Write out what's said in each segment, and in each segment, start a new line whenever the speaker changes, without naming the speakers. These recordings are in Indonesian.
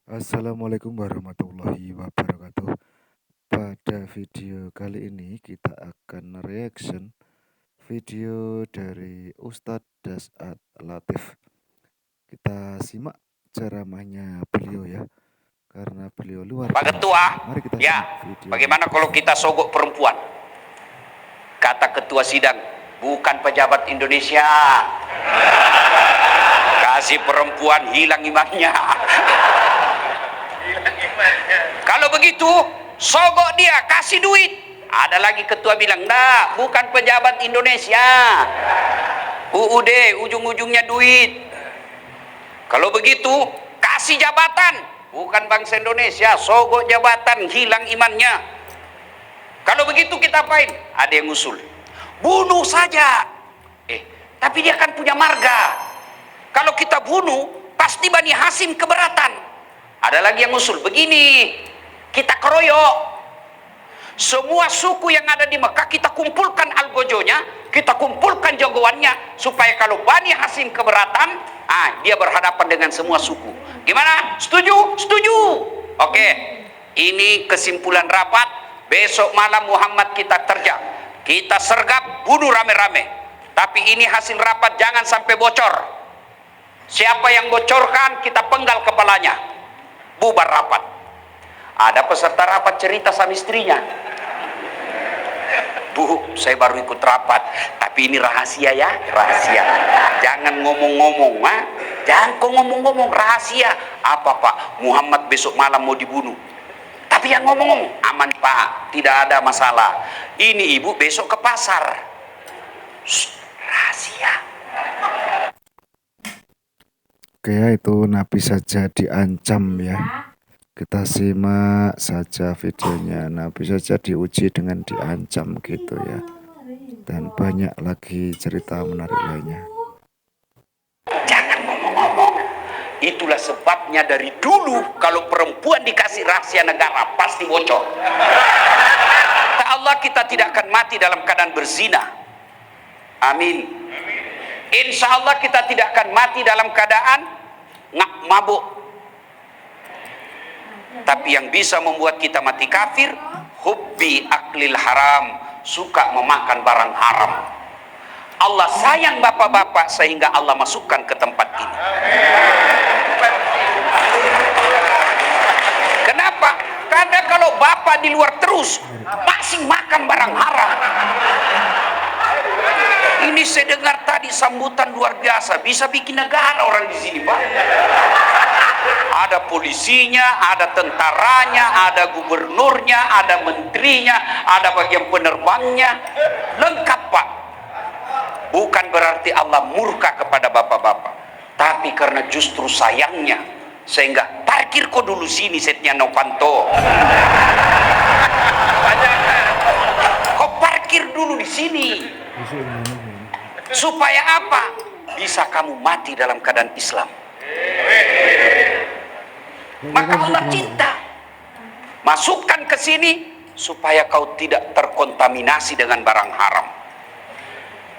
Assalamualaikum warahmatullahi wabarakatuh. Pada video kali ini kita akan reaction video dari Ustadz Dasat Latif. Kita simak ceramahnya beliau ya, karena beliau luar
Pak
biasa.
Ketua,
Mari kita
ya,
simak video.
bagaimana kalau kita sogok perempuan? Kata ketua sidang, bukan pejabat Indonesia. Kasih perempuan hilang imannya. Kalau begitu, sogok dia, kasih duit. Ada lagi ketua bilang, nah, bukan pejabat Indonesia. UUD, ujung-ujungnya duit. Kalau begitu, kasih jabatan. Bukan bangsa Indonesia, sogok jabatan, hilang imannya. Kalau begitu kita apain? Ada yang usul, bunuh saja. Tapi dia kan punya marga. Kalau kita bunuh, pasti Bani Hasim keberatan. Ada lagi yang usul, begini, kita keroyok. Semua suku yang ada di Mekah kita kumpulkan algojonya, kita kumpulkan jagoannya, supaya kalau Bani Hasim keberatan, dia berhadapan dengan semua suku. Gimana? Setuju? Setuju. Oke, ini kesimpulan rapat. Besok malam Muhammad kita terjang, kita sergap, bunuh rame-rame. Tapi ini hasil rapat, jangan sampai bocor. Siapa yang bocorkan, kita penggal kepalanya. Bubar rapat. Ada peserta rapat cerita sama istrinya, Bu, saya baru ikut rapat, tapi ini rahasia ya, rahasia. Jangan ngomong-ngomong, jangan kok ngomong-ngomong, rahasia. Apa Pak? Muhammad besok malam mau dibunuh. Tapi yang ngomong-ngomong, aman Pak, tidak ada masalah. Ini ibu besok ke pasar. Shh, rahasia.
Oke ya, itu Nabi saja diancam ya. Kita simak saja videonya. Nabi saja diuji dengan diancam gitu ya. Dan banyak lagi cerita menarik lainnya.
Jangan ngomong-ngomong. Itulah sebabnya dari dulu kalau perempuan dikasih rahasia negara pasti bocor. Kata Allah, kita tidak akan mati dalam keadaan berzina. Amin. Insya Allah kita tidak akan mati dalam keadaan mabuk. Tapi yang bisa membuat kita mati kafir, hubbi aklil haram, suka memakan barang haram. Allah sayang bapak-bapak sehingga Allah masukkan ke tempat ini. Kenapa? Karena kalau bapak di luar terus masih makan barang haram. Ini saya dengar tadi sambutan luar biasa, bisa bikin negara orang di sini, Pak. Ada polisinya, ada tentaranya, ada gubernurnya, ada menterinya, ada bagian penerbangnya, lengkap Pak. Bukan berarti Allah murka kepada bapak-bapak, tapi karena justru sayangnya, sehingga parkir kok dulu sini Setia Novanto. Kok parkir dulu di sini? Supaya apa? Bisa kamu mati dalam keadaan Islam. Maka Allah cinta, masukkan ke sini supaya kau tidak terkontaminasi dengan barang haram.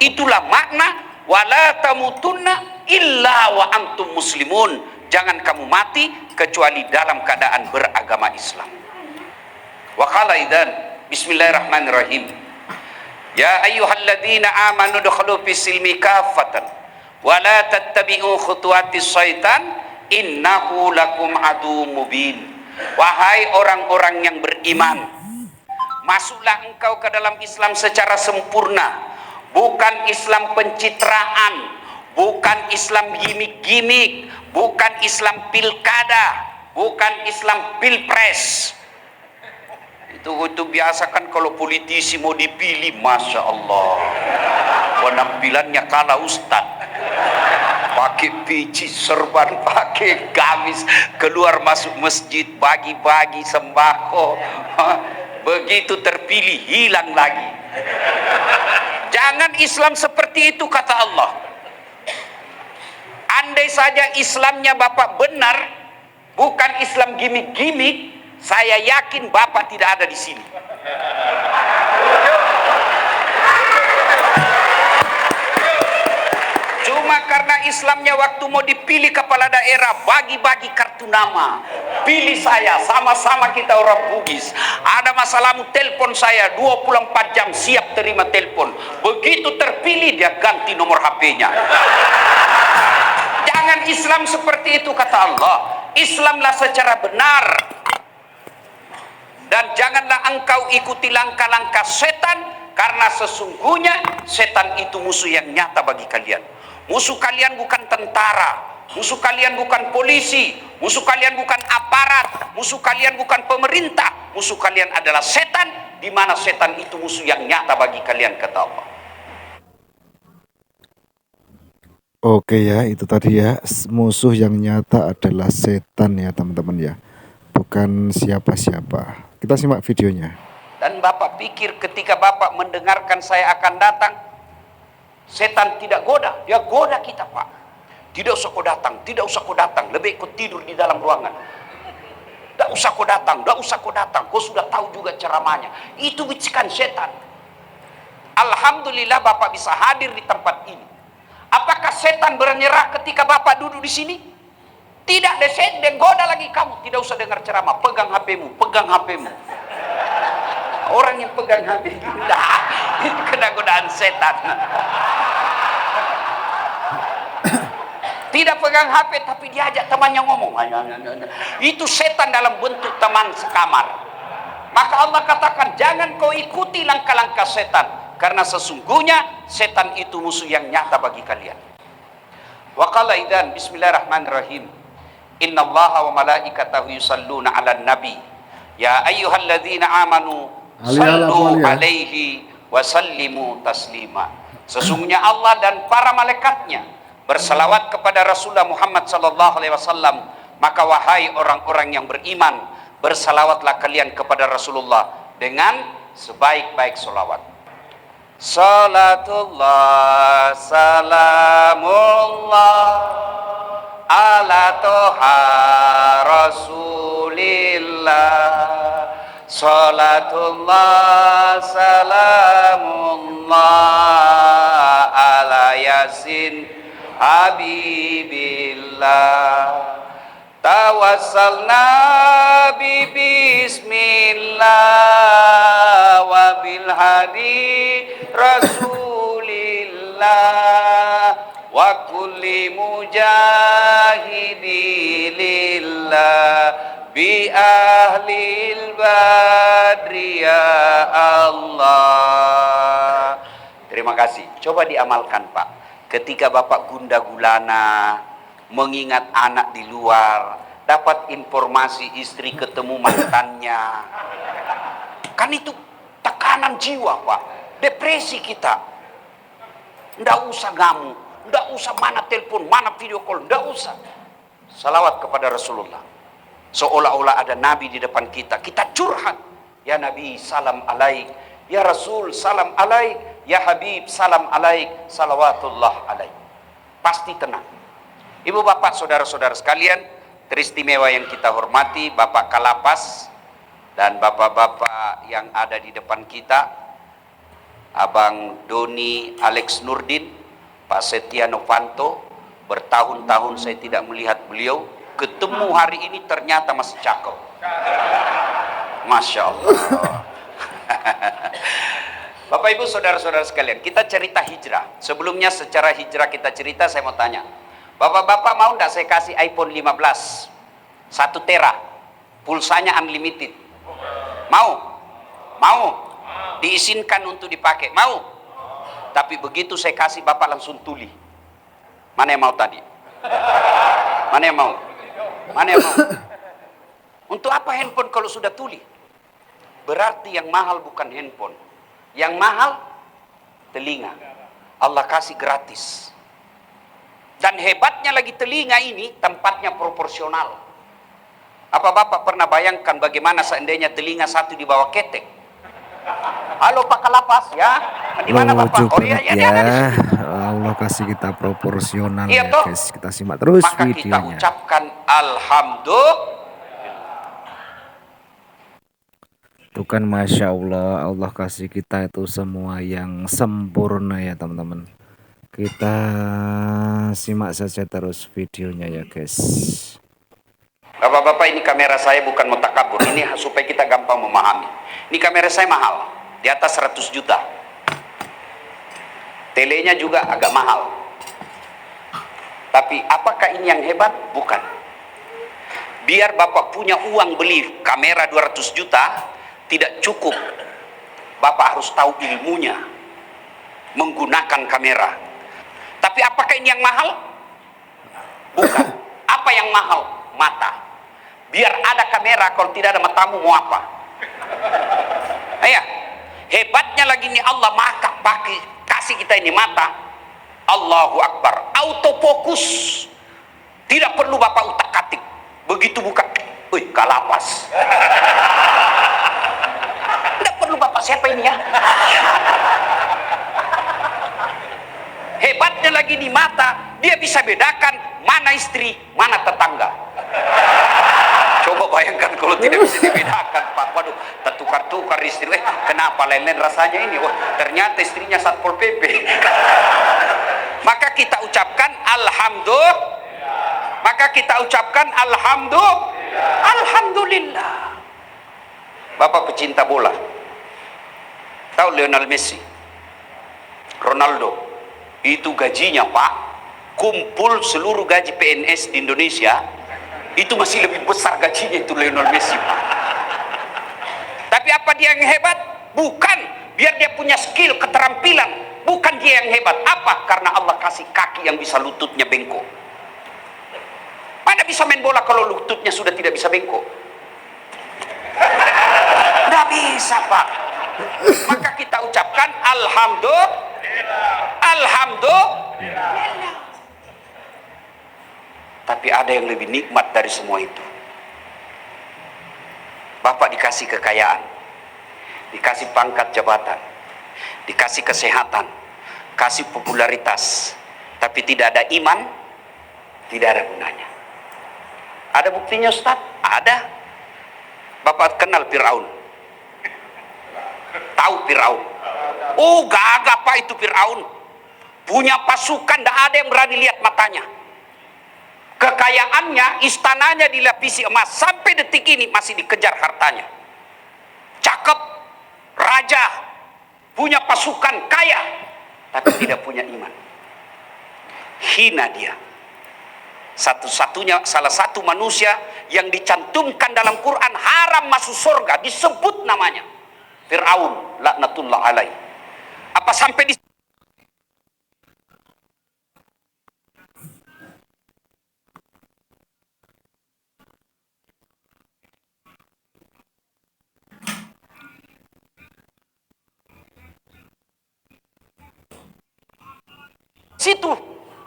Itulah makna wala tamutunna illa wa antum muslimun. Jangan kamu mati kecuali dalam keadaan beragama Islam. Wa qala idzan bismillahirrahmanirrahim. Ya ayyuhalladzina amanu dukhulu fis-silmi kaffatan wa la tattabi'u khutuwatis syaitan innahu lakum aduwwum mubin. Wahai orang-orang yang beriman, masuklah engkau ke dalam Islam secara sempurna. Bukan Islam pencitraan, bukan Islam gimik-gimik, bukan Islam pilkada, bukan Islam pilpres. Itu biasa kan kalau politisi mau dipilih, Masya Allah, penampilannya kalah Ustad, pakai peci serban, pakai gamis, keluar masuk masjid bagi-bagi sembako. Begitu terpilih hilang lagi. Jangan Islam seperti itu, kata Allah. Andai saja Islamnya Bapak benar, bukan Islam gimik-gimik, saya yakin Bapak tidak ada di sini. Cuma karena Islamnya waktu mau dipilih kepala daerah bagi-bagi kartu nama, Pilih saya, sama-sama kita orang Bugis. Ada masalahmu, telepon saya 24 jam siap terima telepon. Begitu terpilih dia ganti nomor HP-nya. Jangan Islam seperti itu, kata Allah. Islamlah secara benar. Dan janganlah engkau ikuti langkah-langkah setan, karena sesungguhnya setan itu musuh yang nyata bagi kalian. Musuh kalian bukan tentara, musuh kalian bukan polisi, musuh kalian bukan aparat, musuh kalian bukan pemerintah, musuh kalian adalah setan, di mana setan itu musuh yang nyata bagi kalian, kata Allah.
Oke ya, itu tadi ya, musuh yang nyata adalah setan ya teman-teman ya, bukan siapa-siapa. Kita simak videonya.
Dan Bapak pikir ketika Bapak mendengarkan saya akan datang, setan tidak goda, dia goda kita, Pak. Tidak usah kau datang, tidak usah kau datang, lebih kau tidur di dalam ruangan. Tidak usah kau datang, tidak usah kau datang, kau sudah tahu juga ceramahnya. Itu bisikan setan. Alhamdulillah Bapak bisa hadir di tempat ini. Apakah setan bernyerah ketika Bapak duduk di sini? Tidak, dia goda lagi kamu. Tidak usah dengar ceramah, pegang HP-mu, pegang HP-mu. Orang yang pegang HP itu kena godaan setan. Tidak pegang HP tapi diajak temannya ngomong. Itu setan dalam bentuk teman sekamar. Maka Allah katakan, jangan kau ikuti langkah-langkah setan, karena sesungguhnya setan itu musuh yang nyata bagi kalian. Wa qala idzan bismillahirrahmanirrahim. Innallaha wa malaikatahu yusalluna 'alan nabi. Ya ayyuhalladzina amanu sallu alaihi wa sallimu taslima. Sesungguhnya Allah dan para malaikatnya berselawat kepada Rasulullah Muhammad sallallahu alaihi wasallam. Maka wahai orang-orang yang beriman, bersalawatlah kalian kepada Rasulullah dengan sebaik-baik salawat. Salatullah salamullah ala toha rasulillah. Salatullah salamullah ala yasin habibillah. Tawassalna bi bismillah wa bil hadi rasulillah wa kulli mujahidi lillah bi ahlil badri ya Allah. Terima kasih. Coba diamalkan, Pak. Ketika Bapak gundah gulana, mengingat anak di luar, dapat informasi istri ketemu mantannya, kan itu tekanan jiwa, Pak. Depresi kita. Nggak usah ngamu, nggak usah mana telepon, mana video call, nggak usah. Salawat kepada Rasulullah, seolah-olah ada Nabi di depan kita. Kita curhat, ya Nabi salam alaik, ya Rasul salam alaik, ya Habib salam alaik, salawatullah alaik. Pasti tenang. Ibu bapak saudara-saudara sekalian teristimewa yang kita hormati, Bapak Kalapas dan bapak-bapak yang ada di depan kita, Abang Doni Alex Nurdin, Pak Setia Novanto. Bertahun-tahun saya tidak melihat beliau, ketemu hari ini ternyata masih cakep. Masya Allah. Bapak ibu saudara-saudara sekalian, kita cerita hijrah. Sebelumnya secara hijrah kita cerita, saya mau tanya, bapak-bapak mau enggak saya kasih iPhone 15 1 tera, pulsanya unlimited? Mau? Mau? Diizinkan untuk dipakai? Mau? Tapi begitu saya kasih, bapak langsung tuli. Mana yang mau tadi? Mana yang mau? Mana yang mau? Untuk apa handphone kalau sudah tuli? Berarti yang mahal bukan handphone, yang mahal telinga. Allah kasih gratis. Dan hebatnya lagi, telinga ini tempatnya proporsional. Apa bapak pernah bayangkan bagaimana seandainya telinga satu di bawah ketek? Halo Pak Kalapas ya, di mana bapak? Oh iya ya,
Allah kasih kita proporsional
iya,
ya guys. Kita simak terus
maka
videonya.
kita ucapkan alhamdulillah.
Itu kan Masya Allah, Allah kasih kita itu semua yang sempurna ya teman-teman. Kita simak saja terus videonya ya guys.
Bapak-bapak, ini kamera saya bukan mutakabur, ini supaya kita gampang memahami. Ini kamera saya mahal, di atas 100 juta. Telenya juga agak mahal. Tapi apakah ini yang hebat? Bukan. Biar Bapak punya uang beli kamera 200 juta, tidak cukup. Bapak harus tahu ilmunya menggunakan kamera. Tapi apakah ini yang mahal? Bukan. Apa yang mahal? Mata. Biar ada kamera, kalau tidak ada matamu mau apa? Ayah, hebatnya lagi nih Allah maka kasih kita ini mata. Allahu Akbar, autofokus. Tidak perlu Bapak utak-atik. Begitu buka, wih, kalapas. Tidak perlu Bapak, siapa ini ya? Hebatnya lagi di mata, dia bisa bedakan mana istri, mana tetangga. Coba bayangkan kalau tidak bisa dibedakan, Pak. Waduh, tertukar-tukar istri. Kenapa lain-lain rasanya ini? Oh, ternyata istrinya Satpol PP. Maka kita ucapkan alhamdulillah. Maka kita ucapkan alhamdulillah. Bapak pecinta bola, tahu Lionel Messi, Ronaldo, itu gajinya Pak, kumpul seluruh gaji PNS di Indonesia, itu masih lebih besar gajinya itu Lionel Messi, Pak. Tapi apa dia yang hebat? Bukan. Biar dia punya skill, keterampilan. Bukan dia yang hebat. Apa? Karena Allah kasih kaki yang bisa lututnya bengkok. Mana bisa main bola kalau lututnya sudah tidak bisa bengkok? Tidak bisa, Pak. Maka kita ucapkan alhamdulillah. Tapi ada yang lebih nikmat dari semua itu. Bapak dikasih kekayaan, dikasih pangkat jabatan, dikasih kesehatan, kasih popularitas, tapi tidak ada iman, tidak ada gunanya. Ada buktinya, Ustaz? Ada. Bapak kenal Fir'aun? Tahu Fir'aun? Oh, gagah Pak itu Fir'aun. Punya pasukan, tidak ada yang berani lihat matanya. Kekayaannya, istananya dilapisi emas, sampai detik ini masih dikejar hartanya. Cakep, raja, punya pasukan, kaya, tapi tidak punya iman. Hina dia. Satu-satunya, salah satu manusia yang dicantumkan dalam Quran haram masuk surga, disebut namanya Fir'aun laknatullah alaih. Apa sampai di situ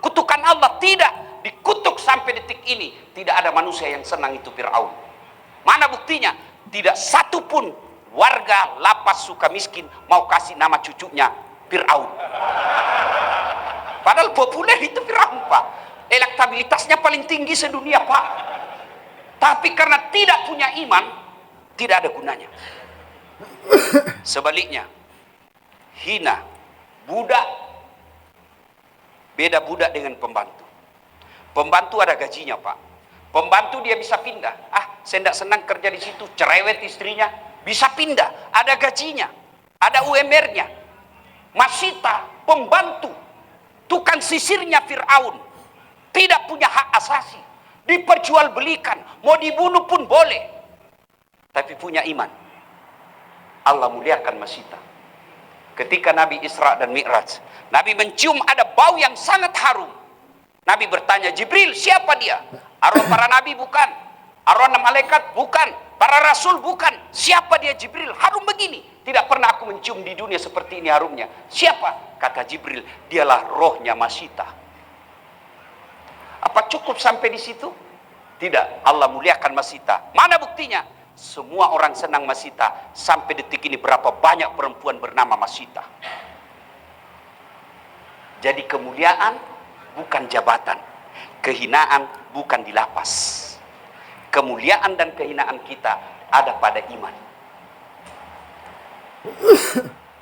kutukan Allah? Tidak, dikutuk sampai detik ini. Tidak ada manusia yang senang itu Fir'aun. Mana buktinya? Tidak satu pun warga Lapas Sukamiskin mau kasih nama cucunya Fir'aun. Padahal populer itu Fir'aun, Pak. Elektabilitasnya paling tinggi sedunia, Pak. Tapi karena tidak punya iman, tidak ada gunanya. Sebaliknya, hina, budak. Beda budak dengan pembantu. Pembantu ada gajinya, Pak. Pembantu dia bisa pindah. Ah, saya tidak senang kerja di situ, cerewet istrinya, bisa pindah. Ada gajinya, ada UMR-nya. Masita, pembantu, tukang sisirnya Fir'aun, tidak punya hak asasi, diperjualbelikan, mau dibunuh pun boleh, tapi punya iman. Allah muliakan Masita. Ketika Nabi Isra dan Mi'raj, Nabi mencium ada bau yang sangat harum. Nabi bertanya, Jibril, siapa dia? Arwah para nabi bukan, arwah malaikat bukan, para rasul bukan. Siapa dia Jibril? Harum begini. Tidak pernah aku mencium di dunia seperti ini harumnya. Siapa? Kata Jibril, dialah rohnya Masita. Apa cukup sampai di situ? Tidak, Allah muliakan Masita. Mana buktinya? Semua orang senang Masita. Sampai detik ini berapa banyak perempuan bernama Masita. Jadi kemuliaan bukan jabatan, kehinaan bukan di lapas. Kemuliaan dan kehinaan kita ada pada iman.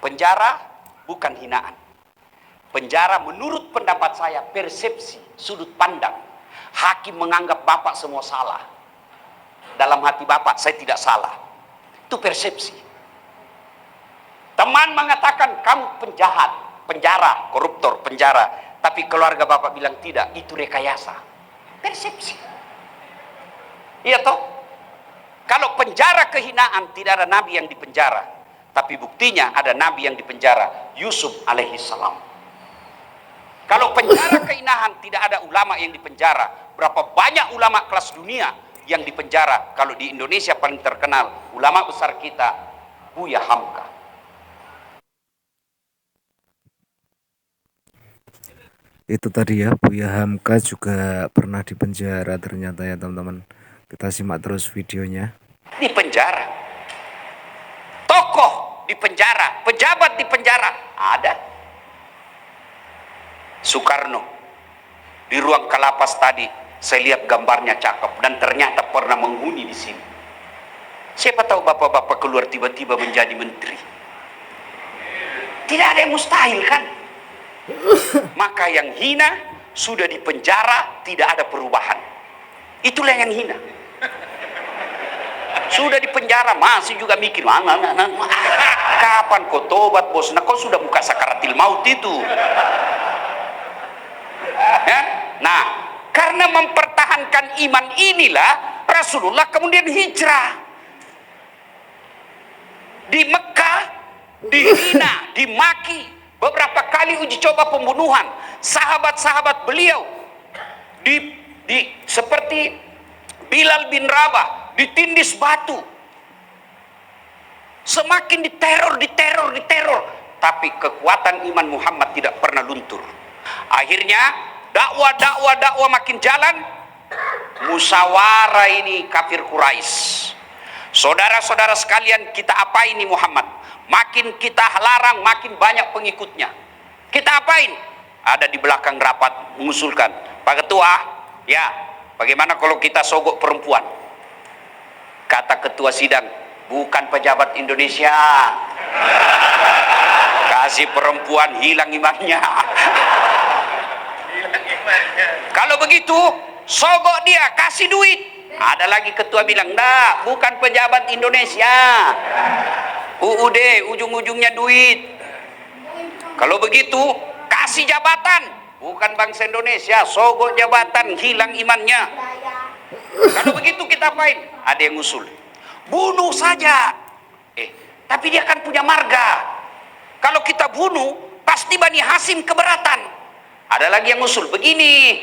Penjara bukan hinaan. Penjara menurut pendapat saya persepsi, sudut pandang. Hakim menganggap bapak semua salah. dalam hati bapak saya tidak salah. Itu persepsi. Teman mengatakan kamu penjahat, penjara, koruptor, penjara. Tapi keluarga bapak bilang tidak, itu rekayasa. Persepsi. Iya toh? Kalau penjara kehinaan, tidak ada nabi yang dipenjara. Tapi buktinya ada nabi yang dipenjara, Yusuf alaihi salam. Kalau penjara kehinaan, tidak ada ulama yang dipenjara. Berapa banyak ulama kelas dunia yang dipenjara? Kalau di Indonesia paling terkenal, ulama besar kita, Buya Hamka.
Itu tadi ya, Buya Hamka juga pernah dipenjara ternyata ya teman-teman. Kita simak terus videonya.
Di penjara. Tokoh di penjara, pejabat di penjara, ada. Soekarno di ruang kalapas tadi, saya lihat gambarnya cakep dan ternyata pernah menghuni di sini. Siapa tahu bapak-bapak keluar tiba-tiba menjadi menteri. Tidak ada yang mustahil kan? Maka yang hina sudah di penjara tidak ada perubahan. Itulah yang hina. Sudah di penjara masih juga mikir kapan kau tobat bos? Nah, kau sudah buka sakaratil maut itu. Ya? Nah, karena mempertahankan iman inilah Rasulullah kemudian hijrah. Di Mekah dihina, dimaki, beberapa kali uji coba pembunuhan. Sahabat-sahabat beliau seperti Bilal bin Rabah ditindis batu. Semakin diteror. Tapi kekuatan iman Muhammad tidak pernah luntur. Akhirnya dakwah makin jalan. Musyawarah ini kafir Quraisy. Saudara-saudara sekalian, kita apain ini Muhammad? Makin kita larang, makin banyak pengikutnya. Kita apain? Ada di belakang rapat mengusulkan, Pak Ketua, ya, bagaimana kalau kita sogok perempuan? Kata ketua sidang, bukan pejabat Indonesia. Kasih perempuan hilang imannya. Kalau begitu, sogok dia, kasih duit. Ada lagi ketua bilang, enggak, bukan pejabat Indonesia. UUD, ujung-ujungnya duit. Kalau begitu, kasih jabatan. Bukan bangsa Indonesia, sogok jabatan, hilang imannya. Kalau begitu kita apain? Ada yang usul, bunuh saja. Tapi dia kan punya marga. Kalau kita bunuh, pasti Bani Hasim keberatan. Ada lagi yang usul, begini,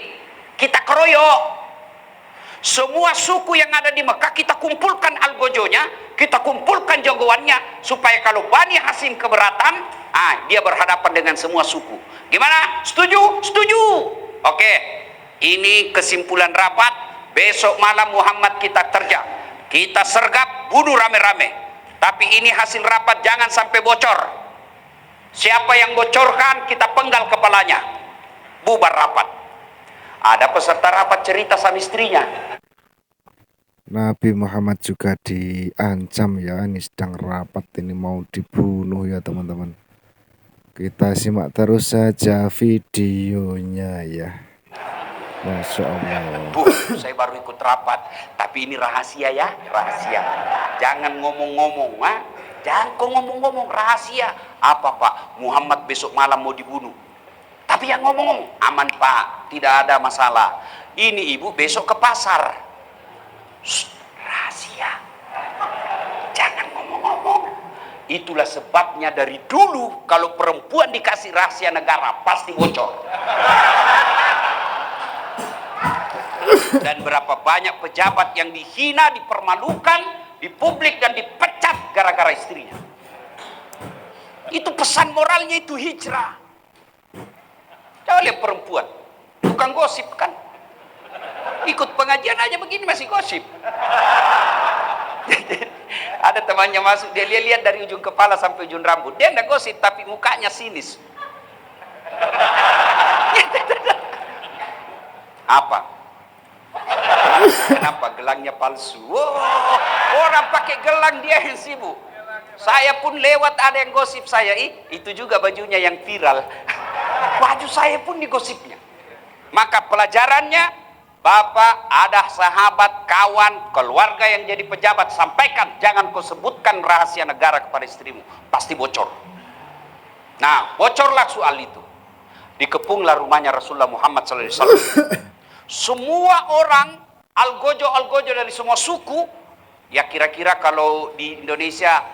kita keroyok. Semua suku yang ada di Mekah kita kumpulkan algojonya, kita kumpulkan jagoannya, supaya kalau Bani Hasim keberatan, dia berhadapan dengan semua suku. Gimana? Setuju? Setuju. Oke, ini kesimpulan rapat. Besok malam Muhammad kita terjang, kita sergap, bunuh rame-rame. Tapi ini hasil rapat, jangan sampai bocor. Siapa yang bocorkan, kita penggal kepalanya. Bubar rapat. Ada peserta rapat cerita sama istrinya.
Nabi Muhammad juga diancam ya, ini sedang rapat, ini mau dibunuh ya teman-teman. Kita simak terus saja videonya ya. Masya Allah.
Bu, saya baru ikut rapat, tapi ini rahasia ya, rahasia. Jangan ngomong-ngomong, jangan kok ngomong-ngomong, rahasia. Apa Pak? Muhammad besok malam mau dibunuh. Tapi yang ngomong, aman Pak, tidak ada masalah. Ini ibu besok ke pasar. Shh, rahasia. Jangan ngomong-ngomong. Itulah sebabnya dari dulu kalau perempuan dikasih rahasia negara pasti bocor. Dan berapa banyak pejabat yang dihina, dipermalukan di publik dan dipecat gara-gara istrinya. Itu pesan moralnya, itu hijrah. Coba lihat perempuan, bukan gosip kan? Ikut pengajian aja begini masih gosip. Ada temannya masuk, dia lihat dari ujung kepala sampai ujung rambut. Dia enggak gosip, tapi mukanya sinis. Apa? Kenapa gelangnya palsu? Orang pakai gelang, dia yang sibuk. Saya pun lewat ada yang gosip saya, itu juga bajunya yang viral. Baju saya pun digosipnya. Maka pelajarannya, Bapak, ada sahabat, kawan, keluarga yang jadi pejabat, sampaikan, jangan kau sebutkan rahasia negara kepada istrimu, pasti bocor. Nah, bocorlah soal itu. Dikepunglah rumahnya Rasulullah Muhammad SAW. Semua orang algojo dari semua suku, ya kira-kira kalau di Indonesia,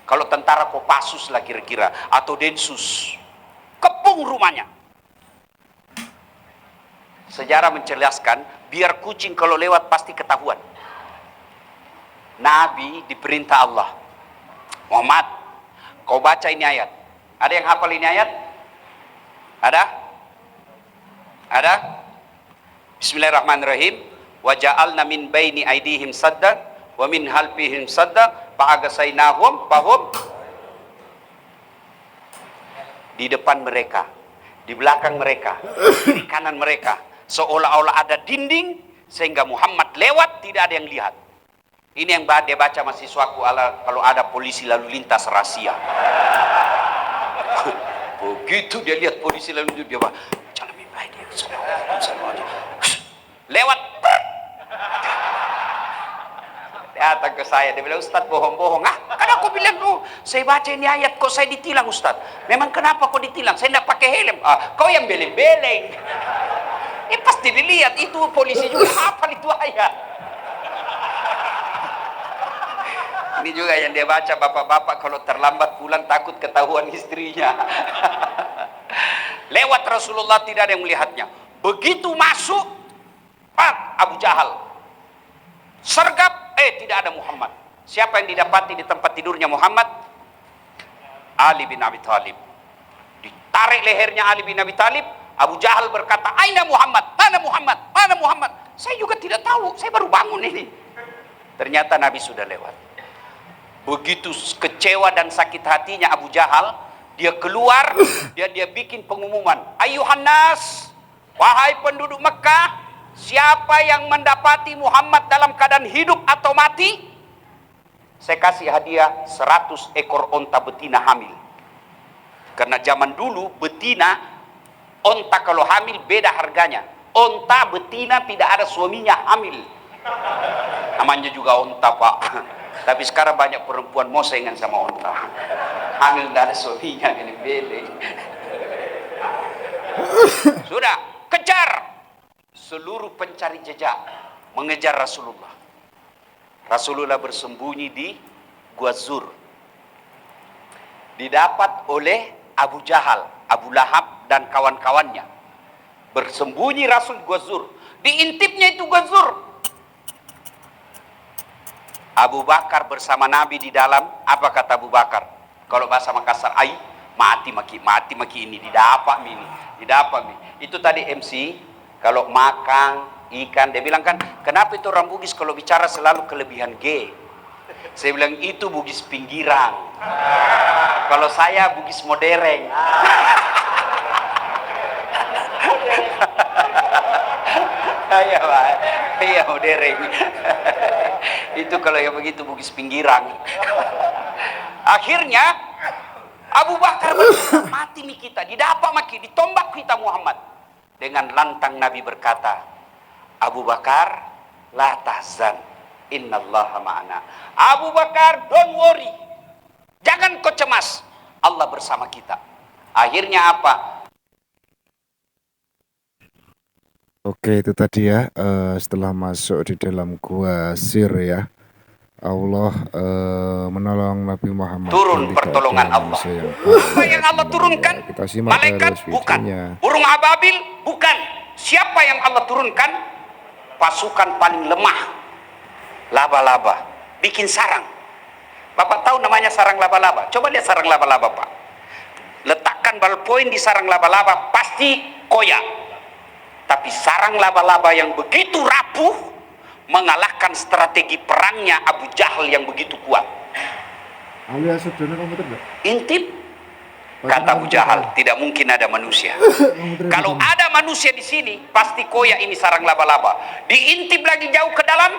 kalau tentara Kopassus lah kira-kira, atau Densus, kepung rumahnya. Sejarah menjelaskan, biar kucing kalau lewat pasti ketahuan. Nabi diperintah Allah, Muhammad, kau baca ini ayat. Ada yang hafal ini ayat? Ada? Ada? Bismillahirrahmanirrahim. Wa ja'alna min baini aidihim saddan wa min halfihim saddan fa'agasainahum fahum. Di depan mereka, di belakang mereka, di kanan mereka, seolah-olah ada dinding sehingga Muhammad lewat tidak ada yang lihat. Ini yang dia baca mahasiswaku kalau ada polisi lalu lintas rahasia. Begitu dia lihat polisi lalu lintas, dia jangan lebih baik dia lewat. Datang ke saya, dia bilang, Ustaz bohong-bohong. Kan aku bilang, saya baca ini ayat kok saya ditilang Ustaz. Memang kenapa kok ditilang? Saya tidak pakai helm. Kau yang beleng-beleng. Pasti dilihat, itu polisi juga hafal itu ayat. Ini juga yang dia baca, bapak-bapak kalau terlambat pulang takut ketahuan istrinya. Lewat Rasulullah tidak ada yang melihatnya. Begitu masuk, Abu Jahal sergap, tidak ada Muhammad. Siapa yang didapati di tempat tidurnya Muhammad? Ali bin Abi Thalib. Ditarik lehernya Ali bin Abi Thalib. Abu Jahal berkata, "Aina Muhammad? Mana Muhammad? Mana Muhammad?" Saya juga tidak tahu, saya baru bangun ini. Ternyata Nabi sudah lewat. Begitu kecewa dan sakit hatinya Abu Jahal, dia keluar, dia bikin pengumuman, "Ayuhan nas, wahai penduduk Mekah, siapa yang mendapati Muhammad dalam keadaan hidup atau mati, saya kasih hadiah 100 ekor onta betina hamil." Karena zaman dulu betina, onta kalau hamil beda harganya. Onta betina tidak ada suaminya hamil. Namanya juga onta, Pak. Tapi sekarang banyak perempuan mau saingan sama onta. Hamil tidak ada suaminya, ini beda. Sudah, kejar. Seluruh pencari jejak mengejar Rasulullah. Rasulullah bersembunyi di Gua Zur. Didapat oleh Abu Jahal, Abu Lahab dan kawan-kawannya. Bersembunyi Rasul Gua Zur. Diintipnya itu Gua Zur. Abu Bakar bersama Nabi di dalam. Apa kata Abu Bakar? Kalau bahasa Makassar, mati maki ini didapat ini, didapat ini. Itu tadi MC. Kalau makan ikan, dia bilang kan, kenapa itu orang Bugis kalau bicara selalu kelebihan G? Saya bilang itu Bugis pinggiran. Kalau saya Bugis modern. Iya Pak, iya modern. Itu kalau yang begitu Bugis pinggiran. Akhirnya Abu Bakar berkata, mati nih kita, didapat maki, ditombak kita Muhammad. Dengan lantang Nabi berkata, Abu Bakar, la tahzan, innallaha ma'ana. Abu Bakar, don't worry, jangan kau cemas, Allah bersama kita. Akhirnya apa?
Oke, itu tadi ya, setelah masuk di dalam Gua Sir ya, Allah menolong Nabi Muhammad.
Turun pertolongan Allah. Apa yang Allah turunkan? Malaikat bukan, burung ababil bukan. Siapa yang Allah turunkan? Pasukan paling lemah, laba-laba, bikin sarang. Bapak tahu namanya sarang laba-laba? Coba lihat sarang laba-laba, Pak. Letakkan ballpoint di sarang laba-laba, pasti koyak. Tapi sarang laba-laba yang begitu rapuh mengalahkan strategi perangnya Abu Jahal yang begitu kuat. Intip, kata Abu Jahal, tidak mungkin ada manusia. Kalau ada manusia di sini, pasti koyak ini sarang laba-laba. Diintip lagi jauh ke dalam,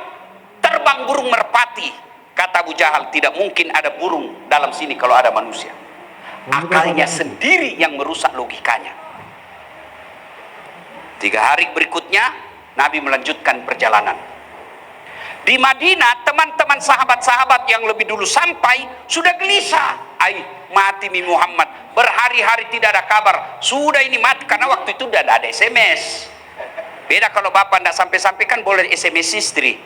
terbang burung merpati. Kata Abu Jahal, tidak mungkin ada burung dalam sini kalau ada manusia. Akalnya sendiri yang merusak logikanya. 3 hari berikutnya, Nabi melanjutkan perjalanan. Di Madinah, teman-teman sahabat-sahabat yang lebih dulu sampai sudah gelisah. Mati mi Muhammad, berhari-hari tidak ada kabar. Sudah ini mati, karena waktu itu tidak ada SMS. Beda kalau bapak tidak sampai-sampai kan boleh SMS istri.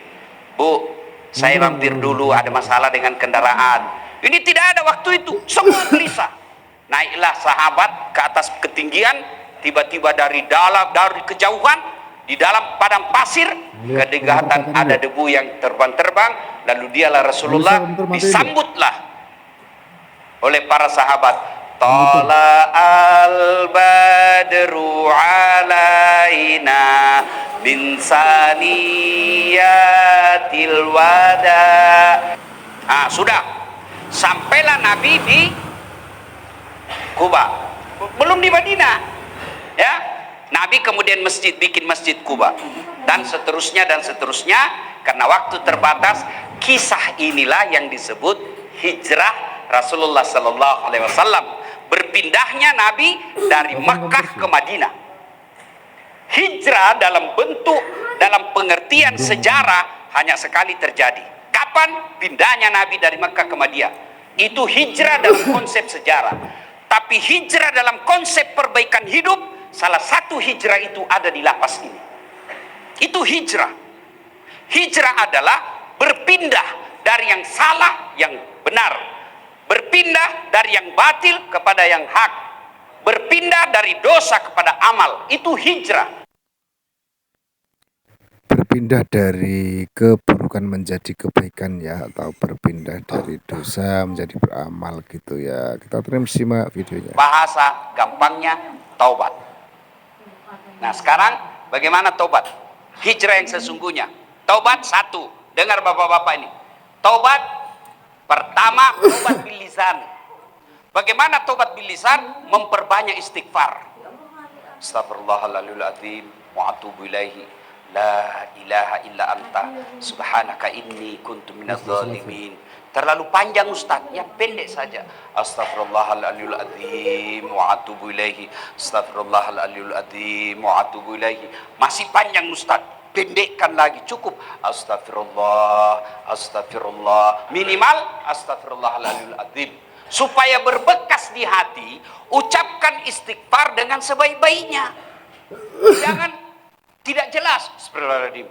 Bu, saya mampir dulu, ada masalah dengan kendaraan. Ini tidak ada waktu itu, semua gelisah. Naiklah sahabat ke atas ketinggian, tiba-tiba dari kejauhan, di dalam padang pasir, kedekatan ada debu yang terbang-terbang, lalu dialah Rasulullah, disambutlah oleh para sahabat. Tala al-badru alaina min saniyatil wada. Sudah sampailah Nabi di Kuba, belum di Madinah, ya. Nabi kemudian bikin masjid Kuba, dan seterusnya, karena waktu terbatas. Kisah inilah yang disebut hijrah Rasulullah Sallallahu Alaihi Wasallam, berpindahnya Nabi dari Makkah ke Madinah. Hijrah dalam pengertian sejarah hanya sekali terjadi. Kapan pindahnya Nabi dari Makkah ke Madinah? Itu hijrah dalam konsep sejarah. Tapi hijrah dalam konsep perbaikan hidup, salah satu hijrah itu ada di lapas ini. Itu hijrah. Hijrah adalah berpindah dari yang salah yang benar, berpindah dari yang batil kepada yang hak, berpindah dari dosa kepada amal. Itu hijrah.
Berpindah dari keburukan menjadi kebaikan ya, atau berpindah dari dosa menjadi beramal gitu ya. Kita terus simak videonya.
Bahasa gampangnya taubat. Nah sekarang bagaimana taubat? Hijrah yang sesungguhnya. Taubat satu, dengar bapak-bapak ini. Taubat pertama, taubat bil lisan. Bagaimana taubat bil lisan? Memperbanyak istighfar. Astagfirullahaladzim wa atubu ilaihi. La ilaha illa anta subhanaka inni kuntu minadz zalimin. Terlalu panjang Ustaz, yang pendek saja. Astaghfirullahaladzim wa atubu ilaihi. Astaghfirullahaladzim wa atubu ilaihi. Masih panjang Ustaz, pendekkan lagi, cukup astagfirullah, minimal astaghfirullahaladzim. Supaya berbekas di hati, ucapkan istighfar dengan sebaik-baiknya. Jangan tidak jelas. Astagfirullahaladzim.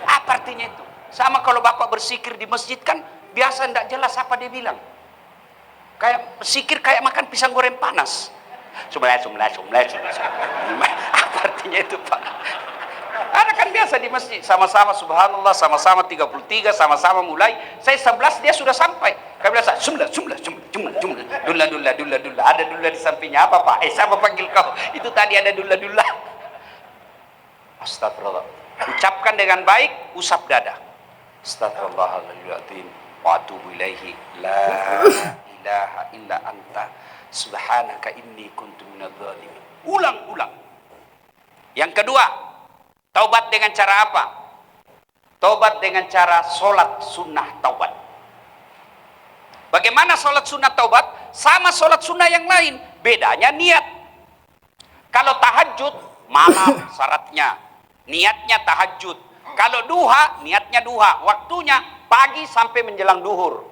Apa artinya itu? Sama kalau bapak bersikir di masjid kan biasa tidak jelas apa dia bilang. Kayak sikir kayak makan pisang goreng panas. Apa artinya itu Pak? Ada kan biasa di masjid sama-sama subhanallah, sama-sama 33, sama-sama mulai. Saya 11 dia sudah sampai. Kami bilang jumlah. Dulla. Ada dulla di sampingnya apa Pak? Siapa panggil kau? Itu tadi ada dulla. Astagfirullah. Ucapkan dengan baik, usap dada. Astagfirullahaladzim wa atubu ilaihi. La ilaha illa anta subhanaka inni kuntu minadz zalimin. Ulang. Yang kedua, taubat dengan cara apa? Taubat dengan cara sholat sunnah taubat. Bagaimana sholat sunnah taubat? Sama sholat sunnah yang lain, bedanya niat. Kalau tahajud, malam syaratnya, niatnya tahajud. Kalau duha, niatnya duha, waktunya pagi sampai menjelang duhur.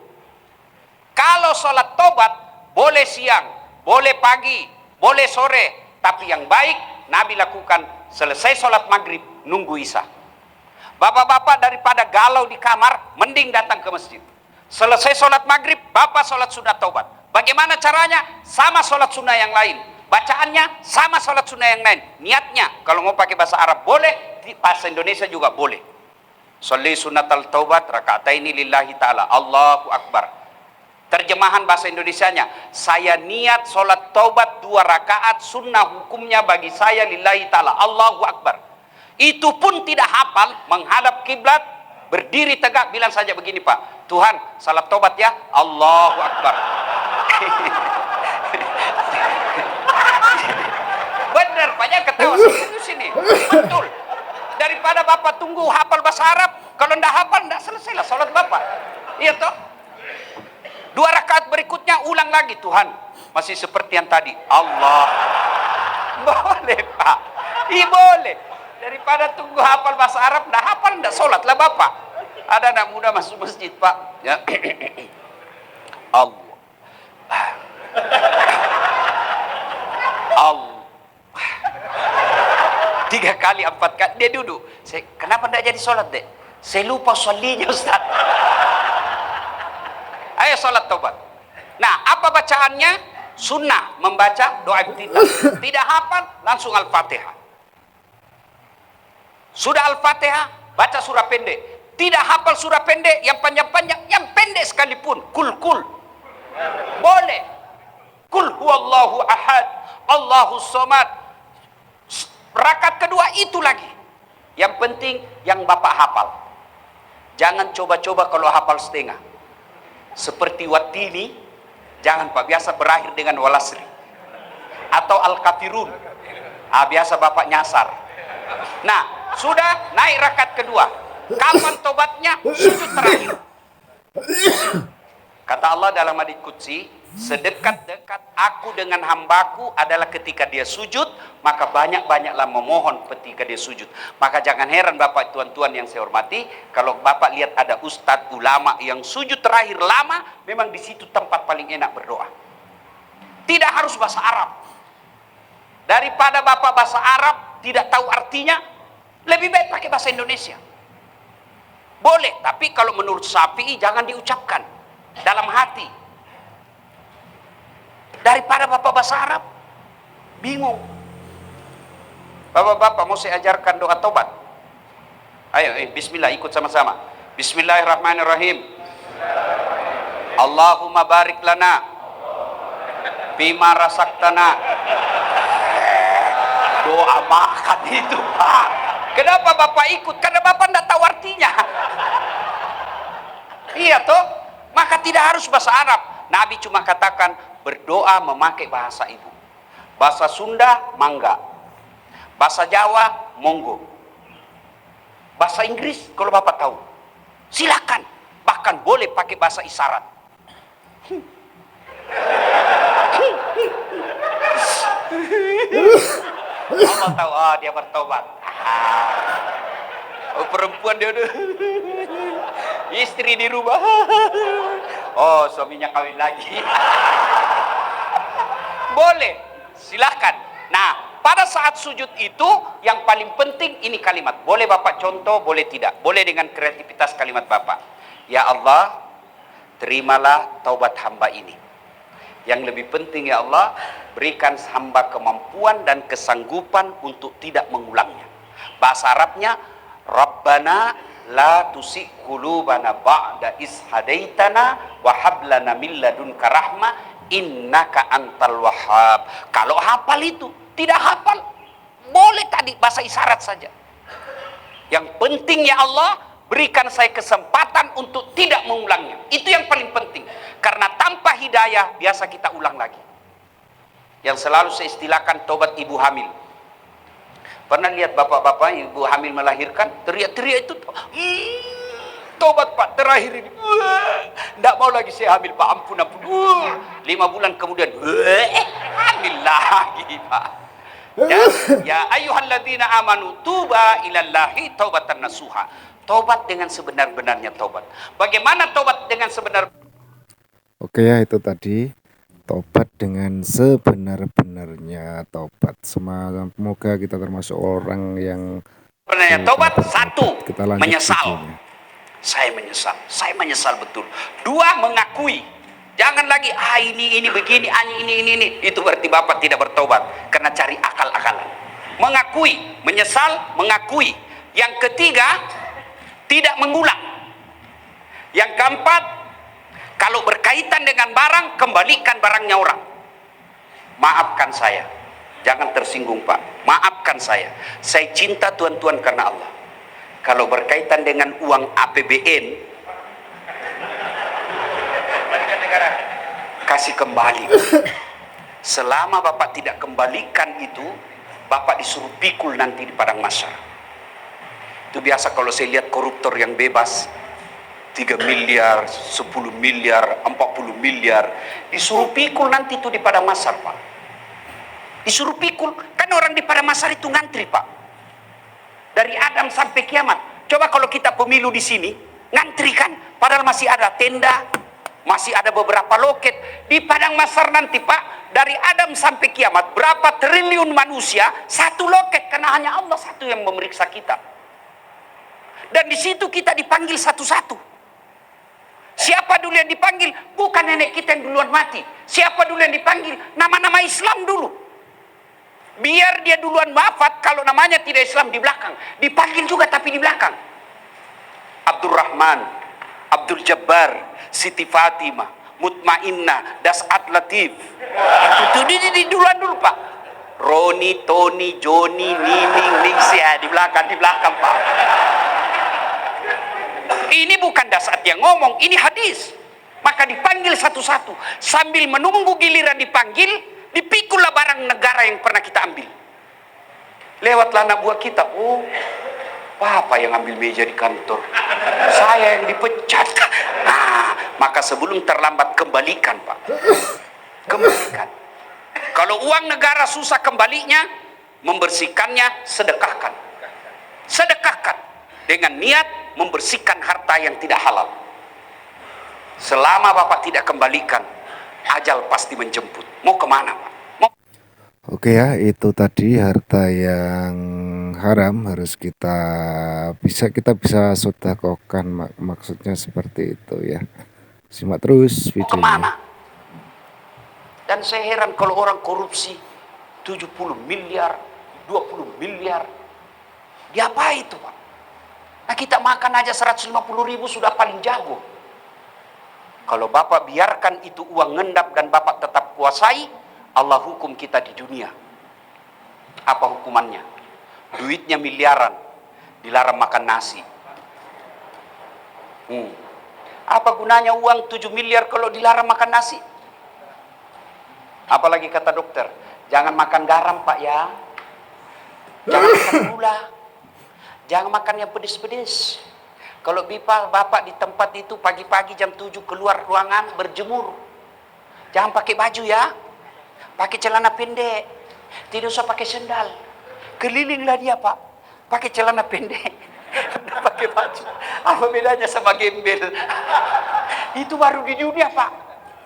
Kalau sholat taubat, boleh siang, boleh pagi, boleh sore, tapi yang baik Nabi lakukan selesai sholat maghrib, nunggu isya. Bapak-bapak daripada galau di kamar, mending datang ke masjid. Selesai sholat maghrib, bapak sholat sunnah taubat. Bagaimana caranya? Sama sholat sunnah yang lain. Bacaannya sama sholat sunnah yang lain. Niatnya, kalau mau pakai bahasa Arab boleh, bahasa Indonesia juga boleh. Sholli sunnatal taubat raka'ataini lillahi ta'ala. Allahu Akbar. Terjemahan bahasa Indonesianya, saya niat sholat taubat 2 rakaat sunnah hukumnya bagi saya lillahi ta'ala. Allahu Akbar. Itu pun tidak hafal, menghadap kiblat, berdiri tegak, bilang saja begini Pak, Tuhan salat taubat ya, Allahu Akbar. Benar Pak, jangan ketawa sini. Betul. Daripada Bapak tunggu hafal bahasa Arab, kalau tidak hafal tidak selesailah sholat Bapak. Iya toh? 2 rakaat berikutnya ulang lagi, Tuhan masih seperti yang tadi, Allah. Boleh Pak. Iya boleh. Daripada tunggu hafal bahasa Arab, nggak hafal, nggak sholat lah bapak. Ada anak muda masuk masjid pak, ya. Allah, Allah. 3 kali 4 kali dia duduk. Kenapa nggak jadi sholat dek? Saya lupa sholinya Ustaz. Ayo sholat tobat. Nah, apa bacaannya? Sunnah membaca doa iftitah. Tidak hafal, langsung Al-Fatihah. Sudah Al-Fatihah, baca surah pendek. Tidak hafal surah pendek, yang panjang-panjang, yang pendek sekalipun. Kul. Boleh. Kul huwallahu ahad, Allahus somad. Rakaat kedua itu lagi. Yang penting yang bapak hafal. Jangan coba-coba kalau hafal setengah. Seperti Watini, jangan pak, biasa berakhir dengan walasri. Atau Al-Kafirun. Biasa bapak nyasar. Nah, sudah naik rakaat kedua. Kapan tobatnya? Sujud terakhir. Kata Allah dalam hadits qudsi, sedekat-dekat aku dengan hambaku adalah ketika dia sujud, maka banyak-banyaklah memohon ketika dia sujud. Maka jangan heran bapak tuan-tuan yang saya hormati, kalau bapak lihat ada ustadz ulama yang sujud terakhir lama, memang di situ tempat paling enak berdoa. Tidak harus bahasa Arab. Daripada bapak bahasa Arab tidak tahu artinya, lebih baik pakai bahasa Indonesia. Boleh, tapi kalau menurut Syafi'i jangan diucapkan dalam hati. Daripada bapak bahasa Arab bingung. Bapak-bapak mau saya ajarkan doa tobat. Ayo, bismillah, ikut sama-sama. Bismillahirrahmanirrahim. Allahumma barik lana bima rasaktana. Doa makan itu pak. Kenapa bapak ikut? Karena bapak tidak tahu artinya. Iya toh, maka tidak harus bahasa Arab. Nabi cuma katakan berdoa memakai bahasa ibu. Bahasa Sunda mangga, bahasa Jawa monggo, bahasa Inggris kalau bapak tahu silakan, bahkan boleh pakai bahasa isyarat. Allah tahu, dia bertobat. Perempuan dia udah istri di rumah. Suaminya kawin lagi. Boleh, silakan. Nah, pada saat sujud itu yang paling penting ini kalimat. Boleh bapak contoh, boleh tidak. Boleh dengan kreativitas kalimat bapak. Ya Allah, terimalah taubat hamba ini. Yang lebih penting ya Allah, berikan hamba kemampuan dan kesanggupan untuk tidak mengulangnya. Bahasa Arabnya, Rabbana la tusik qulubana ba'da is hadaitana wa hab lana min ladunka rahmah innaka antal wahhab. Kalau hafal itu, tidak hafal, boleh tadi bahasa isyarat saja. Yang penting ya Allah, berikan saya kesempatan untuk tidak mengulangnya. Itu yang paling penting. Karena tanpa hidayah, biasa kita ulang lagi. Yang selalu saya istilahkan tobat ibu hamil. Pernah lihat bapak-bapak ibu hamil melahirkan, teriak-teriak itu. Tobat pak, terakhir ini. Tidak mau lagi saya hamil pak, ampun. 5 bulan kemudian, hamil lagi pak. Dan ya ayyuhalladzina amanu tuba ilallahi taubatan nasuha. Tobat dengan sebenar-benarnya tobat. Bagaimana tobat dengan sebenar?
Oke ya, itu tadi tobat dengan sebenar-benarnya tobat. Semoga kita termasuk orang yang
Sebenarnya tobat. 1,
kita lanjut
menyesal.
videonya.
Saya menyesal betul. 2, mengakui. Jangan lagi ini begini, ini. Itu berarti bapak tidak bertobat karena cari akal-akalan. Mengakui, menyesal, mengakui. Yang ketiga, tidak mengulang. Yang keempat, kalau berkaitan dengan barang, kembalikan barangnya orang. Maafkan saya. Jangan tersinggung pak. Maafkan saya. Saya cinta tuan-tuan karena Allah. Kalau berkaitan dengan uang APBN, kasih kembali. Selama bapak tidak kembalikan itu, bapak disuruh pikul nanti di padang mahsyar. Itu biasa kalau saya lihat koruptor yang bebas, 3 miliar, 10 miliar, 40 miliar, disuruh pikul nanti itu di padang mahsyar pak. Disuruh pikul. Kan orang di Padamasar itu ngantri, Pak. Dari Adam sampai kiamat. Coba kalau kita pemilu di sini, ngantri kan? Padahal masih ada tenda, masih ada beberapa loket. Di Padang Masar nanti, Pak, dari Adam sampai kiamat, berapa triliun manusia, satu loket. Karena hanya Allah satu yang memeriksa kita. Dan di situ kita dipanggil satu-satu. Siapa dulu yang dipanggil? Bukan nenek kita yang duluan mati. Siapa dulu yang dipanggil? Nama-nama Islam dulu. Biar dia duluan wafat, kalau namanya tidak Islam di belakang. Dipanggil juga tapi di belakang. Abdurrahman, Abdul Jabbar, Siti Fatimah, Mutmainnah, Das'at Latif. Itu di duluan dulu, Pak. Roni, Tony, Joni, Nining, Ningsih, di belakang, Pak. Ini bukan Das'at yang ngomong, ini hadis. Maka dipanggil satu-satu. Sambil menunggu giliran dipanggil, dipikullah barang negara yang pernah kita ambil. Lewatlah anak buah kita. Oh, Papa yang ambil meja di kantor, saya yang dipecat. Nah, maka sebelum terlambat kembalikan, Pak. Kembalikan. Kalau uang negara susah kembalinya, membersihkannya sedekahkan. Sedekahkan dengan niat membersihkan harta yang tidak halal. Selama Bapak tidak kembalikan, ajal pasti menjemput. Mau kemana, Pak?
Oke ya, itu tadi harta yang haram harus kita bisa sedekahkan, maksudnya seperti itu ya. Simak terus
Mau
videonya.
kemana? Dan saya heran kalau orang korupsi 70 miliar, 20 miliar. Diapa itu, Pak? Nah, kita makan aja 150.000 sudah paling jago. Kalau Bapak biarkan itu uang ngendap dan Bapak tetap kuasai, Allah hukum kita di dunia. Apa hukumannya? Duitnya miliaran, dilarang makan nasi. Apa gunanya uang 7 miliar kalau dilarang makan nasi? Apalagi kata dokter, jangan makan garam, Pak, ya. Jangan makan gula. Jangan makan yang pedes-pedes. Kalau Bapak di tempat itu pagi-pagi jam 7 keluar ruangan berjemur. Jangan pakai baju, ya. Pakai celana pendek. Tidak usah pakai sendal. Kelilinglah dia, Pak. Pakai celana pendek. Pakai baju. Apa bedanya sama gembel? Itu baru di dunia, Pak.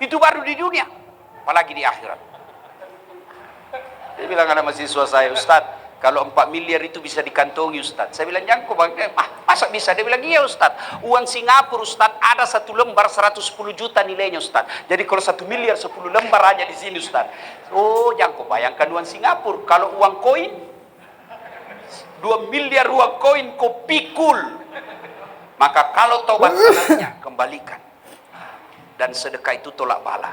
Itu baru di dunia. Apalagi di akhirat. Dia bilang ada mahasiswa saya, Ustaz, kalau 4 miliar itu bisa dikantongi, Ustaz. Saya bilang, jangan kok, masa bisa? Dia bilang, iya, Ustaz. Uang Singapura, Ustaz, ada 1 lembar 110 juta nilainya, Ustaz. Jadi kalau 1 miliar 10 lembar aja di sini, Ustaz. Oh, jangan kok bayangkan uang Singapura. Kalau uang koin, 2 miliar uang koin kau pikul. Maka kalau taubat sanatnya, kembalikan. Dan sedekah itu tolak bala.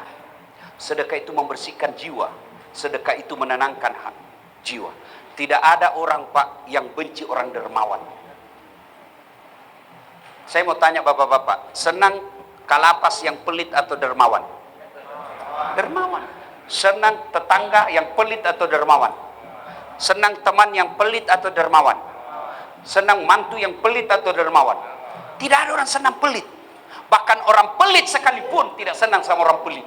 Sedekah itu membersihkan jiwa. Sedekah itu menenangkan jiwa. Tidak ada orang, Pak, yang benci orang dermawan. Saya mau tanya bapak-bapak, senang kalapas yang pelit atau dermawan? Dermawan. Senang tetangga yang pelit atau dermawan? Senang teman yang pelit atau dermawan? Senang mantu yang pelit atau dermawan? Tidak ada orang senang pelit. Bahkan orang pelit sekalipun tidak senang sama orang pelit.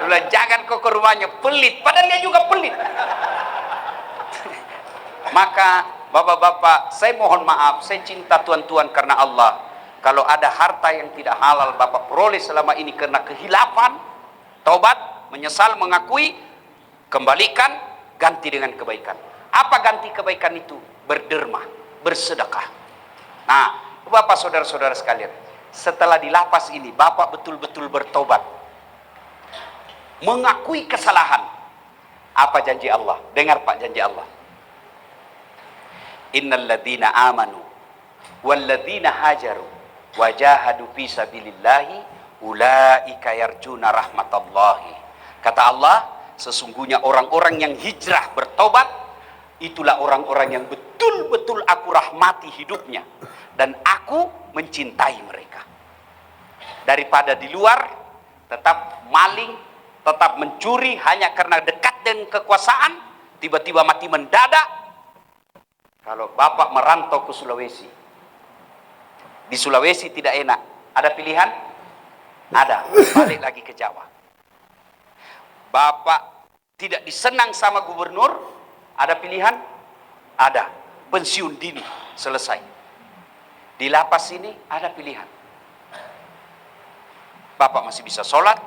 Jangan kau ke rumahnya pelit, padahal dia juga pelit. Maka bapak-bapak, saya mohon maaf, saya cinta tuan-tuan karena Allah. Kalau ada harta yang tidak halal Bapak peroleh selama ini karena kehilafan, taubat, menyesal, mengakui, kembalikan, ganti dengan kebaikan. Apa ganti kebaikan itu? Berderma, bersedekah. Nah, Bapak saudara-saudara sekalian, setelah di lapas ini Bapak betul-betul bertobat, mengakui kesalahan. Apa janji Allah? Dengar, Pak, janji Allah. Innal ladzina amanu wal ladzina hajaru wajahadu fi sabilillahi ulaika yarjuna rahmatallahi. Kata Allah, sesungguhnya orang-orang yang hijrah bertobat, itulah orang-orang yang betul-betul aku rahmati hidupnya dan aku mencintai mereka. Daripada di luar tetap maling, tetap mencuri hanya karena dekat dengan kekuasaan, tiba-tiba mati mendadak. Kalau Bapak merantau ke Sulawesi, di Sulawesi tidak enak, ada pilihan? Ada, balik lagi ke Jawa. Bapak tidak disenang sama gubernur, ada pilihan? Ada. Pensiun dini, selesai. Di lapas ini ada pilihan. Bapak masih bisa sholat,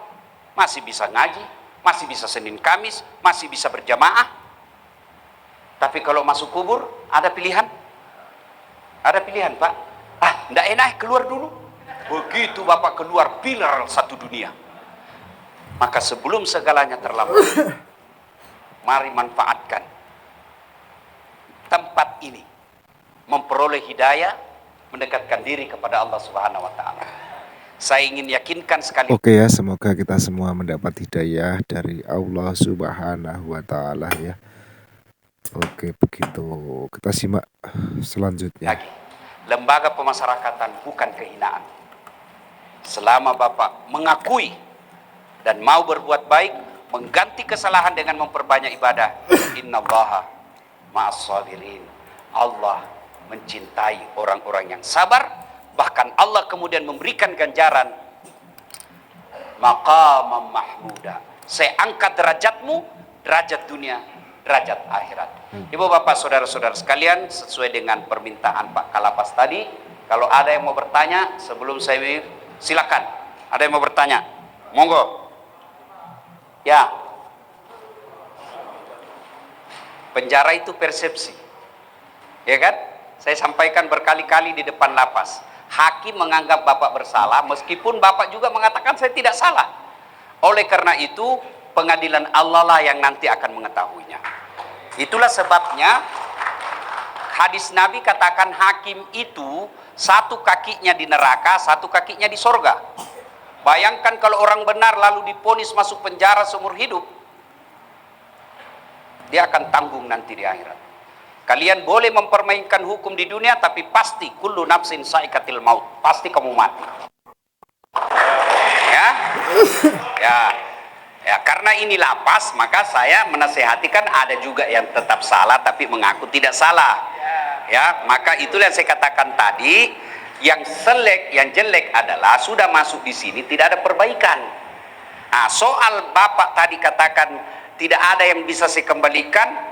masih bisa ngaji, masih bisa Senin Kamis, masih bisa berjamaah. Tapi kalau masuk kubur, ada pilihan? Ada pilihan, Pak. Nggak enak, keluar dulu. Begitu Bapak keluar, pilar satu dunia. Maka sebelum segalanya terlambat, mari manfaatkan tempat ini, memperoleh hidayah, mendekatkan diri kepada Allah Subhanahu wa Ta'ala. Saya ingin yakinkan sekali.
Oke ya, semoga kita semua mendapat hidayah dari Allah Subhanahu wa Ta'ala ya. Oke, begitu. Kita simak selanjutnya.
Lagi, lembaga pemasyarakatan bukan kehinaan. Selama Bapak mengakui dan mau berbuat baik, mengganti kesalahan dengan memperbanyak ibadah, innallaha ma'as sabirin. Allah mencintai orang-orang yang sabar. Bahkan Allah kemudian memberikan ganjaran maqamam mahmuda. Saya angkat derajatmu, derajat dunia, derajat akhirat. Ibu bapak saudara-saudara sekalian, sesuai dengan permintaan Pak Kalapas tadi, kalau ada yang mau bertanya sebelum saya, silakan. Ada yang mau bertanya? Monggo. Ya. Penjara itu persepsi. Ya kan? Saya sampaikan berkali-kali di depan lapas. Hakim menganggap Bapak bersalah, meskipun Bapak juga mengatakan saya tidak salah. Oleh karena itu, pengadilan Allah lah yang nanti akan mengetahuinya. Itulah sebabnya hadis Nabi katakan hakim itu satu kakinya di neraka, satu kakinya di sorga. Bayangkan kalau orang benar lalu diponis masuk penjara seumur hidup, dia akan tanggung nanti di akhirat. Kalian boleh mempermainkan hukum di dunia, tapi pasti kullu nafsin saikatil maut, pasti kamu mati. Ya, karena ini lapas, maka saya menasehatikan ada juga yang tetap salah tapi mengaku tidak salah. Ya, maka itulah yang saya katakan tadi, yang jelek adalah sudah masuk di sini tidak ada perbaikan. Soal Bapak tadi katakan tidak ada yang bisa saya kembalikan,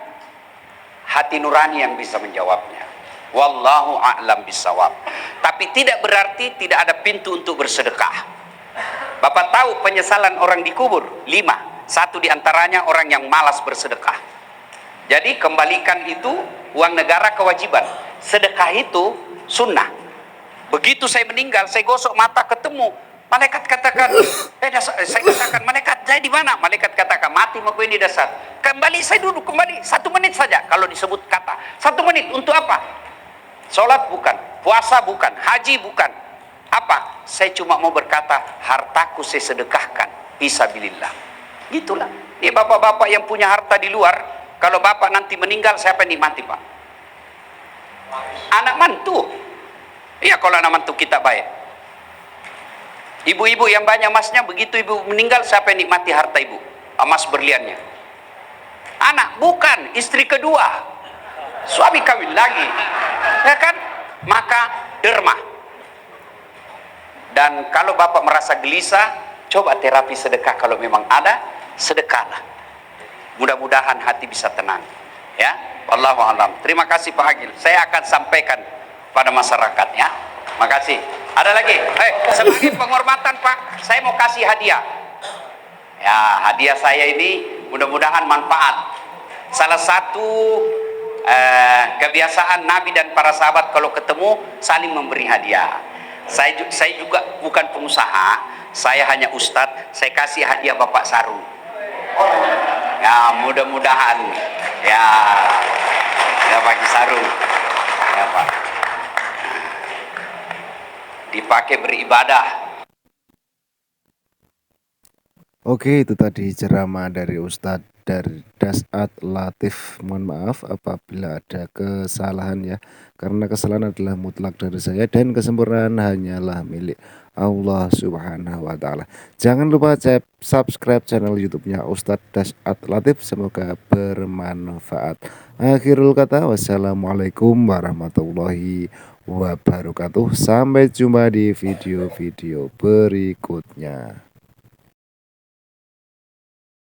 hati nurani yang bisa menjawabnya. Wallahu a'lam bisawab. Tapi tidak berarti tidak ada pintu untuk bersedekah. Bapak tahu penyesalan orang dikubur 5. Satu diantaranya orang yang malas bersedekah. Jadi kembalikan itu uang negara kewajiban. Sedekah itu sunnah. Begitu saya meninggal, saya gosok mata ketemu, malaikat katakan, saya katakan, malaikat saya di mana? Malaikat katakan, mati mau ini dasar. Kembali, saya duduk kembali 1 menit saja. Kalau disebut kata 1 menit untuk apa? Sholat bukan, puasa bukan, haji bukan. Apa? Saya cuma mau berkata, hartaku saya sedekahkan fisabilillah. Gitulah. Ini bapak-bapak yang punya harta di luar, kalau bapak nanti meninggal, siapa yang nikmati, Pak? Anak mantu. Iya, kalau anak mantu kita baik. Ibu-ibu yang banyak emasnya, begitu ibu meninggal, siapa yang nikmati harta ibu? Emas berliannya. Anak, bukan. Istri kedua. Suami kawin lagi. Ya kan? Maka derma. Dan kalau bapak merasa gelisah, coba terapi sedekah. Kalau memang ada, sedekahlah. Mudah-mudahan hati bisa tenang. Ya, wallahu a'lam. Terima kasih Pak Agil. Saya akan sampaikan pada masyarakat ya. Makasih. Ada lagi? Sebagai penghormatan Pak, saya mau kasih hadiah. Ya, hadiah saya ini mudah-mudahan manfaat. Salah satu kebiasaan Nabi dan para sahabat kalau ketemu saling memberi hadiah. Saya juga bukan pengusaha, saya hanya ustadz. Saya kasih hadiah Bapak sarung. Ya, mudah-mudahan ya bagi sarung. Ya Pak. Dipakai beribadah.
Oke, itu tadi ceramah dari Ustadz dari Dasat Latif. Mohon maaf apabila ada kesalahan ya, karena kesalahan adalah mutlak dari saya dan kesempurnaan hanyalah milik Allah Subhanahu wa Ta'ala. Jangan lupa subscribe channel YouTube-nya Ustadz Dasat Latif. Semoga bermanfaat. Akhirul kata, wassalamualaikum warahmatullahi wabarakatuh. Sampai jumpa di video-video berikutnya.